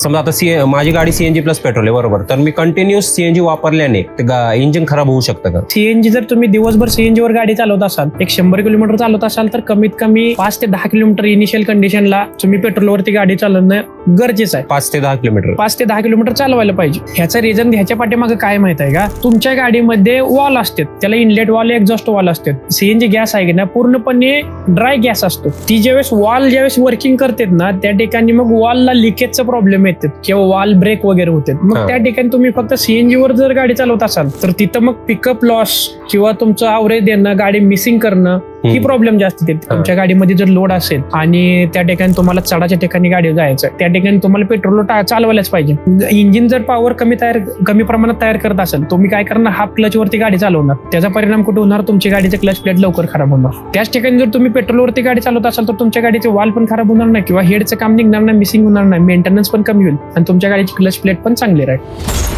समजा आता माझी गाडी सीएनजी प्लस पेट्रोल आहे बरोबर, तर मी कंटिन्यूस सीएनजी वापरल्याने इंजिन खराब होऊ शकतं का? सीएनजी जर तुम्ही दिवसभर सीएनजी वर गाडी चालवत असाल, 100 किलोमीटर चालवत असाल, तर कमीत कमी 5 ते 10 किलोमीटर इनिशियल कंडिशनला तुम्ही पेट्रोलवरती गाडी चालवणं गरजेचं आहे. 5 ते 10 किलोमीटर 5 ते 10 किलोमीटर चालवायला पाहिजे. ह्याचं रिझन ह्याच्या पाठीमागे काय माहित आहे का? तुमच्या गाडीमध्ये वॉल असते, त्याला इनलेट वॉल, एक्झॉस्ट वॉल असते. सीएनजी गॅस आहे ना पूर्णपणे ड्राय गॅस असतो. ती ज्यावेळेस वर्किंग करते ना, त्या ठिकाणी मग वॉलला लिकेजचा प्रॉब्लेम येते किंवा वॉल ब्रेक वगैरे होते. मग त्या ठिकाणी तुम्ही फक्त सीएनजी वर जर गाडी चालवत असाल, तर तिथं मग पिकअप लॉस किंवा तुमचं आवरेज देणं, गाडी मिसिंग करणं, ही प्रॉब्लेम जास्त येते. तुमच्या गाडीमध्ये जर लोड असेल आणि त्या ठिकाणी तुम्हाला चढाच्या ठिकाणी गाडी जायचं, त्या ठिकाणी तुम्हाला पेट्रोल चालवायलाच पाहिजे. इंजिन जर पॉवर कमी प्रमाणात तयार करत असेल, तुम्ही काय करणार, हाफ क्लच वरती गाडी चालवणार. त्याचा परिणाम कुठे होणार? तुमची गाडीचे क्लच प्लेट लवकर खराब होणार. त्याच ठिकाणी जर तुम्ही पेट्रोलवरती गाडी चालवत असाल, तर तुमच्या गाडीचे वॉल पण खराब होणार नाही किंवा हेडचं काम निघणार नाही, मिसिंग होणार नाही, मेंटेनन्स पण कमी होईल आणि तुमच्या गाडीची क्लच प्लेट पण चांगली राहील.